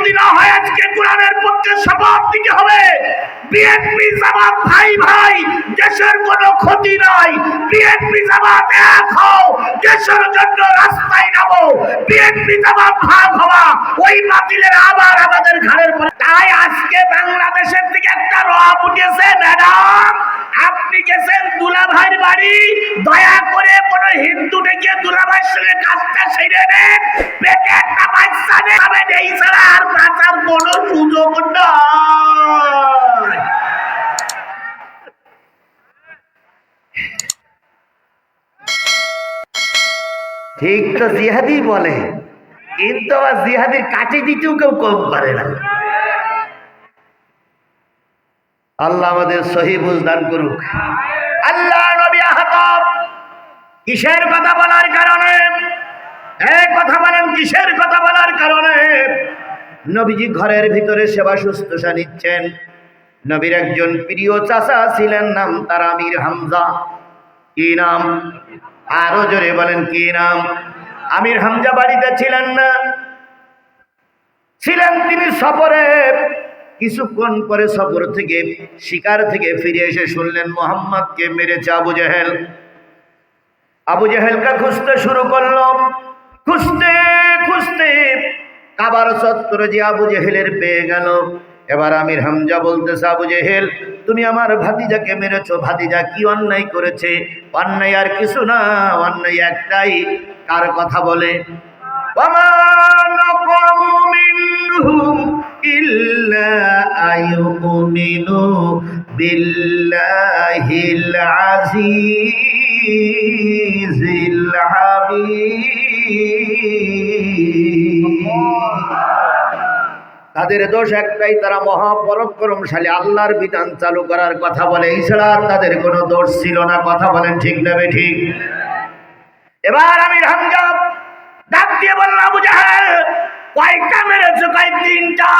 যদি না হয় আজকে কোরআনের পক্ষে শপথ দিতে হবে। বিএনপি জামাত ভাই ভাই, দেশের কোনো ক্ষতি নাই। বিএনপি জামাত এক হও, দেশের জন্য রাস্তায় নামো। বিএনপি জামাত ভাগ হওয়া ওই বাতিলের আবার আমাদের ঘাড়ের পরে। তাই আজকে বাংলাদেশের দিকে একটা রব উঠেছে। ম্যাডাম, আপনি গেছেন দুলাভাইয়ের বাড়ি, দয়া করে কোন হিন্দু ডেকে দুলাভাইয়ের সঙ্গে কাজটা সেরে নেন। পেটে একটা বাচ্চা নেবে, এই ছাড়া আর বাঁচার কোনো সুযোগ নয়। ঠিক তো জিহাদি বলে, কিন্তু আবার জিহাদির কাটি দিতেও কেউ কম পারে না। আল্লাহ আমাদের সহি বুঝ দান করুক। আল্লাহ নবী আহত কিসের কথা বলার কারণে, এই কথা বলেন কিসের কথা বলার কারণে? নবীজি ঘরের ভিতরে সেবা শুশ্রূষা নিচ্ছেন। নবীর একজন প্রিয় চাচা ছিলেন, নাম তার আমির হামজা। কি নাম? আরো জোরে বলেন কি নাম? আমির হামজা বাড়িতে ছিলেন না, ছিলেন তিনি সফরে। কিছুক্ষণ পরে সফর থেকে, শিকার থেকে ফিরে এসে শুনলেন মুহাম্মদকে মেরেছে আবু জেহেল। আবু জেহেলকে খুঁজতে শুরু করলো। খুঁজতে খুঁজতে কাবার চত্বরে যে আবু জেহেলের পেয়ে গেল। এবার আমির হামজা বলতেছে, আবু জেহেল তুমি আমার ভাতিজাকে মেরেছো। ভাতিজা কি অন্যায় করেছে? অন্যায় আর কিছু না, অন্যায় একটাই। কার কথা বলে? ওয়ামা নাকামু মিনহুম ইল্লা আইয়ুমিনু বিল্লাহিল আজিজিল হামিদ। তাদের দোষ একটাই, তারা মহাপরাক্রমশালী, আল্লাহর বিধান চালু করার কথা বলে, এছাড়া তাদের কোনো দোষ ছিল না। কথা বলেন ঠিক না বেঠিক? এবার আমির হামজা ডাক দিয়ে বলল, আবু জেহেল কয়টা মেরেছো? কয় তিনটা।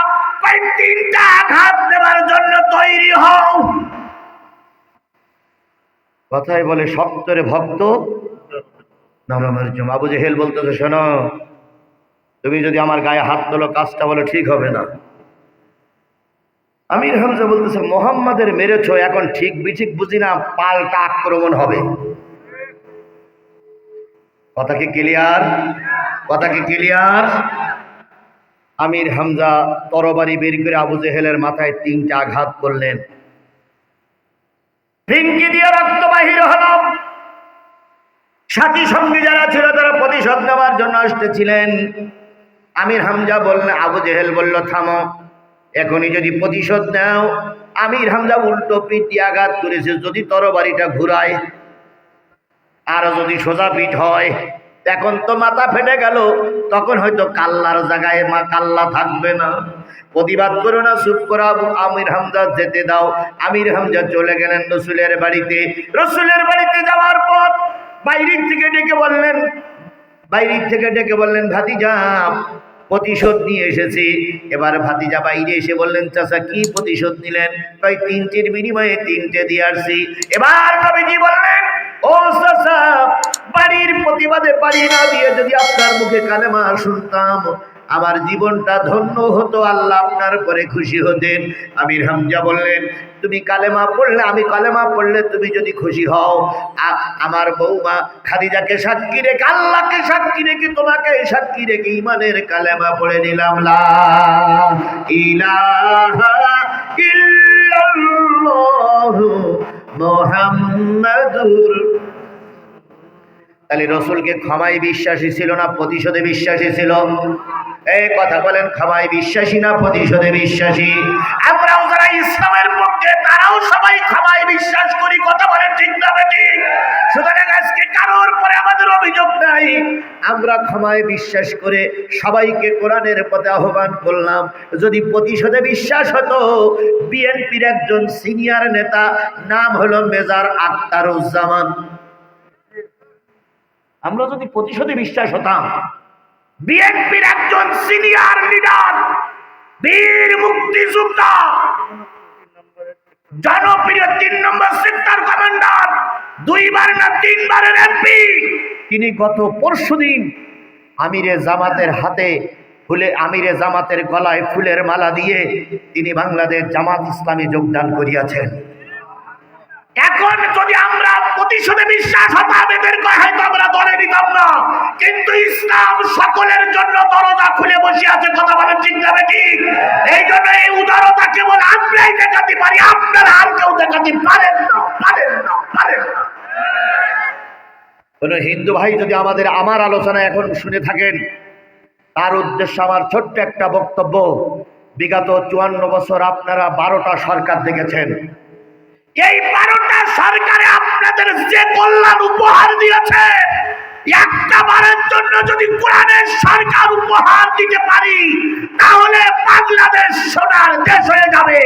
কয় তিনটা আঘাত দেওয়ার জন্য তৈরি হও। কথাই বলে সত্তরে ভক্ত নরমের জন্য। আবু জেহেল বলতেছে, শোনো, তুমি যদি আমার গায়ে হাত তোলো কাজটা বলে ঠিক হবে না। আমির হামজা বলতেছে, মোহাম্মদের মেরেছো, এখন ঠিক বিঠিক বুঝি না, পাল্টা আক্রমণ হবে। কথা কি ক্লিয়ার? কথা কি ক্লিয়ার? আমির হামজা তরবারি বের করে আবু জেহেলের মাথায় তিনটা আঘাত করলেন। ফিনকি দিয়ে রক্ত বাহির হলো। সাথী সঙ্গী যারা ছিল তারা প্রতিশোধ নেওয়ার জন্য আসতেছিলেন। আমির হামজা বললেন, আবু জেহেল বলল, থামো, এখনই যদি প্রতিশোধ নাও। আমির হামজা উল্টো পিঠ দিয়ে আঘাত করেছে। যদি তরবারিটা ঘুরায় আর যদি সোজা পিঠ হয়, এখন তো মাথা ফেটে গেল, তখন হয়তো কাল্লার জায়গায় কাল্লা থাকবে না। প্রতিবাদ করো না, চুপ করো। আমির হামজা যেতে দাও। আমির হামজা চলে গেলেন রসুলের বাড়িতে। রসুলের বাড়িতে যাওয়ার পর বাইরের থেকে ডেকে বললেন, ভাতিজা প্রতিশোধ নিয়ে এসেছি। এবার ভাতিজা বাইরে এসে বললেন, চাচা কি প্রতিশোধ নিলেন? তাই তিনটের বিনিময়ে তিনটে দিয়ে আসছি। এবার নবীজি বললেন, ও চাচা, বাড়ির প্রতিবাদে পারি না দিয়ে যদি আপনার মুখে কালেমা শুনতাম, আমার জীবনটা ধন্য হতো, আল্লাহ আপনার পরে খুশি হতেন। আমির হামজা বললেন, তুমি কালেমা পড়লে, আমি কালেমা পড়লে তুমি যদি খুশি হও, আমার বৌমা খাদিজাকে সাক্ষী রেখে, আল্লাহকে সাক্ষী রেখে, তোমাকে সাক্ষী রেখে ঈমানের কালেমা পড়ে নিলাম, লা ইলাহা ইল্লাল্লাহু মুহাম্মাদুর। তাহলে রসুলকে ক্ষমায় বিশ্বাসী ছিল না প্রতিশোধে বিশ্বাসী ছিল? এই কথা বলেন, ক্ষমায় বিশ্বাসী না প্রতিশোধে বিশ্বাসী? আমরাও যারা ইসলামের পক্ষে তারাও সবাই ক্ষমায় বিশ্বাস করি। কথা বলেন ঠিক না ঠিক? সুতরাং আজকে কারোর পরে আমাদের অভিযোগ নাই, আমরা ক্ষমায় বিশ্বাস করে সবাইকে কোরআনের পথে আহ্বান করলাম। যদি প্রতিশোধে বিশ্বাস হতো, বিএনপির একজন সিনিয়র নেতা, নাম হলো মেজর আখতারুজ্জামান, আমরা যদি প্রতিশোধে বিশ্বাস হতাম, বিএনপির একজন সিনিয়র লিডার, বীর মুক্তিযোদ্ধা, জনপ্রিয় ৩ নম্বর সেক্টর কমান্ডার, 2 বার না 3 বারের এমপি, তিনি গত পরশুদিন আমিরে জামাতের হাতে ফুলে আমিরে জামাতের গলায় ফুলের মালা দিয়ে তিনি বাংলাদেশ জামাত ইসলামী যোগদান করিয়াছেন। এখন যদি আমরা প্রতিশোধে বিশ্বাস হতাম, এদেরকে হয়তো আমরা ধরে নিতাম না, কিন্তু ইসলাম সকলের জন্য দরজা খুলে বসে আছে। কথা বলেন ঠিক না ঠিক? এই জন্য এই উদারতা কেবল আমরাই দেখাতে পারি, আপনারা আর কেউ দেখাতে পারেন না, পারেন না, পারেন না। কোন হিন্দু ভাই যদি আমার আলোচনা এখন শুনে থাকেন, তার উদ্দেশ্যে আমার ছোট্ট একটা বক্তব্য। বিগত 54 বছর আপনারা 12টা সরকার দেখেছেন। এই 12টা সরকারে আপনাদের যে কল্যাণ উপহার দিয়েছে, একটা বারের জন্য যদি কোরআনের সরকার উপহার দিতে পারি, তাহলে বাংলাদেশ সোনার দেশ হয়ে যাবে।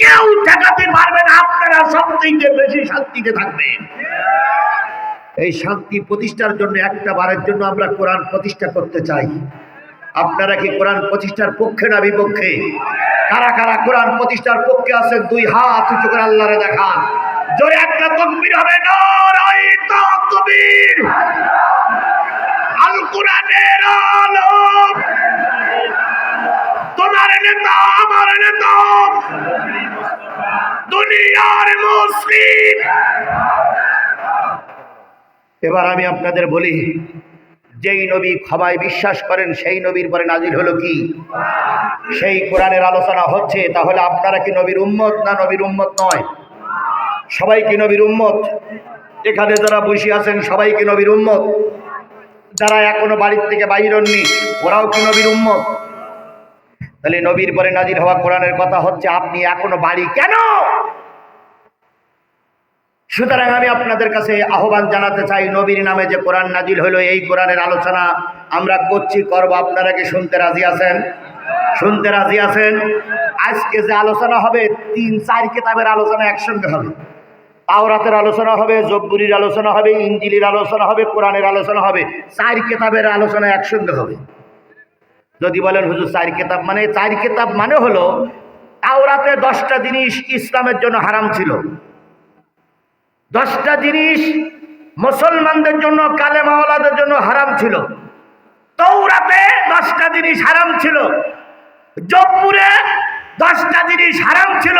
কেউ ঠেকাতে পারবে না। আপনারা সবথেকে বেশি শান্তিতে থাকবেন। এই শান্তি প্রতিষ্ঠার জন্য একটা বারের জন্য আমরা কোরআন প্রতিষ্ঠা করতে চাই। আপনারা কি কোরআন প্রতিষ্ঠার পক্ষে না বিপক্ষে? কারা কারা কোরআন প্রতিষ্ঠার পক্ষে আছেন? 2 হাত উঁচু করে আল্লাহরে দেখান। জোরে একটা তাকবীর হবে। নারায়ে তাকবীর। আল কোরআনের আলো, তোমার নেতা আমার নেতা, দুনিয়ার মুসলিম। এবার আমি আপনাদের বলি, যেই নবী সবাই বিশ্বাস করেন সেই নবীর পরে নাজিল হলো কি? সেই কোরআনের আলোচনা হচ্ছে। তাহলে আপনারা কি নবীর উম্মত না নবীর উম্মত নয়? সবাই কি নবীর উম্মত? এখানে যারা বসে আছেন সবাই কি নবীর উম্মত? যারা এখনো বাড়ির থেকে বাইর হননি ওরাও কি নবীর উম্মত? তাহলে নবীর পরে নাজিল হওয়া কোরআনের কথা হচ্ছে, আপনি এখনো বাড়ি কেন? সুতরাং আমি আপনাদের কাছে আহ্বান জানাতে চাই, নবীর নামে যে কোরআন নাজিল হলো, এই কোরআনের আলোচনা আমরা করব। আপনারা কি শুনতে রাজি আছেন? শুনতে রাজি আছেন? আজকে যে আলোচনা হবে 3-4 কিতাবের আলোচনা একসঙ্গে হবে। তাওরাতের আলোচনা হবে, জব্বুরির আলোচনা হবে, ইনজিলের আলোচনা হবে, কোরআনের আলোচনা হবে। 4 কিতাবের আলোচনা একসঙ্গে হবে। যদি বলেন হুজুর 4 কিতাব মানে? 4 কিতাব মানে হলো, তাওরাতে 10টা জিনিস ইসলামের জন্য হারাম ছিল। 10টা জিনিস মুসলমানদের জন্য, কালেমাওয়ালাদের জন্য হারাম ছিল। তাওরাতে 10টা জিনিস হারাম ছিল। জব্বুরে 10টা জিনিস হারাম ছিল।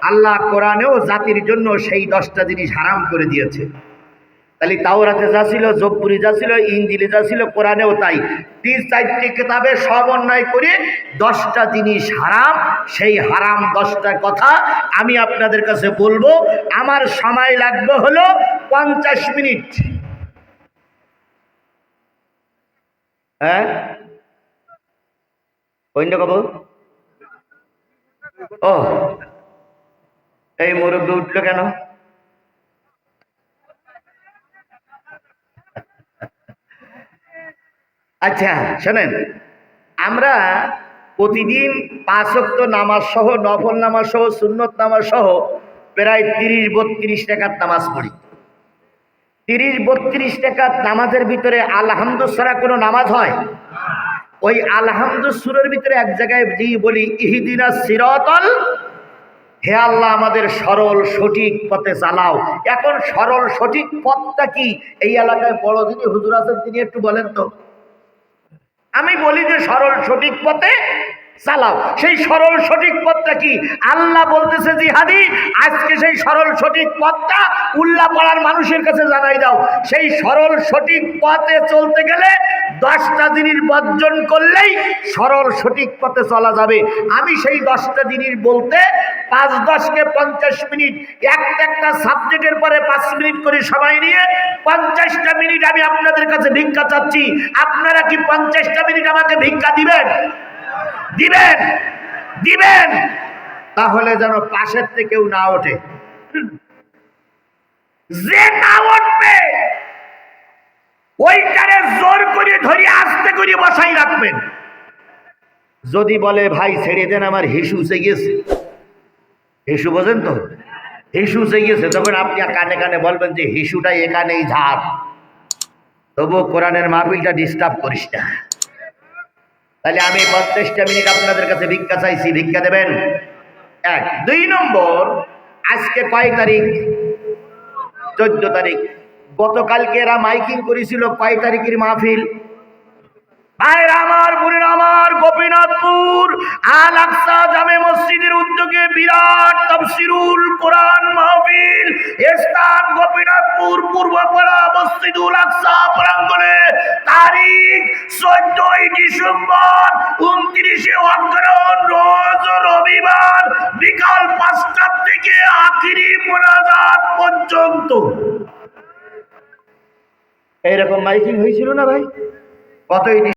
আল্লাহ কোরআনেও জাতির জন্য সেই 10টা জিনিস হারাম করে দিয়েছে। তাহলে তাওরাতে যা ছিল, জব্বুরি যা ছিল, ইনজিলে যা ছিল, কোরআনেও তাই। 3-4টি কিতাবে সমন্বয় করে 10টা জিনিস হারাম। সেই হারাম 10টা কথা আমি আপনাদের কাছে বলবো। আমার সময় লাগবে হলো 50 মিনিট। হ্যাঁ, অন্য কব। ও, এই মুরব্বী উঠলো কেন? আচ্ছা শোনেন, আমরা প্রতিদিন 5 ওয়াক্ত নামাজ সহ, নফল নামাজ সহ, সুন্নত নামাজ সহ প্রায় 30-32 রাকাত নামাজ পড়ি। 30-32 রাকাত নামাজের ভিতরে আলহামদু ছাড়া কোনো নামাজ হয়? ওই আলহামদু সূরার ভিতরে এক জায়গায় দিয়ে বলি, ইহদিনাস সিরাতাল, হে আল্লাহ আমাদের সরল সঠিক পথে চালাও। এখন সরল সঠিক পথটা কি? এই এলাকায় বড় যিনি হুজুর আছেন তিনি একটু বলেন তো। আমি বলি যে সরল সঠিক পথে চালাও। সেই সরল সঠিক পথটা কি? আল্লাহ বলতেছে জিহাদি, আজকে সেই সরল সঠিক পথটা উল্লাহ পাড়ার মানুষের কাছে জানাই দাও। সেই সরল সঠিক পথে চলতে গেলে 10টা জিনিস বর্জন করলেই সরল সঠিক পথে চলা যাবে। আমি সেই 10টা জিনিস বলতে 5-10 কে 50 মিনিট, একটা সাবজেক্টের পরে 5 মিনিট করে সময় নিয়ে 50টা মিনিট আমি আপনাদের কাছে ভিক্ষা চাচ্ছি। আপনারা কি 50টা মিনিট আমাকে ভিক্ষা দিবেন? দিবেন? দিবেন? তাহলে যেন পাশের থেকে কেউ না ওঠে। যে না উঠবে ওইটারে জোর করে ধরে আস্তে করে বসাই রাখবেন। যদি বলে ভাই ছেড়ে দেন আমার হিসু উঠে গেছে, হিসু বোঝেন তো, হিসু উঠে গেছে, তখন আপনি কানে কানে বলবেন যে হিসুটাই এখানেই ঝাড়, তবু কোরআনের মাহফিলটা ডিস্টার্ব করিস না। তাহলে আমি 50টা মিনিট আপনাদের কাছে ভিক্ষা চাইছি, ভিক্ষা দেবেন? 1। 2 নম্বর, আজকে কয় তারিখ? 14 তারিখ। গতকালকে এরা মাইকিং করেছিল কয় তারিখের মাহফিল? ভাইরা আমার, বোনেরা আমার, গোপীনাথপুর আল আকসা জামে মসজিদের উদ্যোগে বিরাট তাফসীরুল কোরআন মাহফিল স্থান গোপীনাথপুর পূর্বপাড়া মসজিদুল আকসা প্রাঙ্গণে তারিখ 14ই ডিসেম্বর 29শে অগ্রহায়ণ রোজ রবিবার বিকাল 5টা থেকে আখিরি মোনাজাত পর্যন্ত। এইরকম মাইকিং হয়েছিল না ভাই? কতই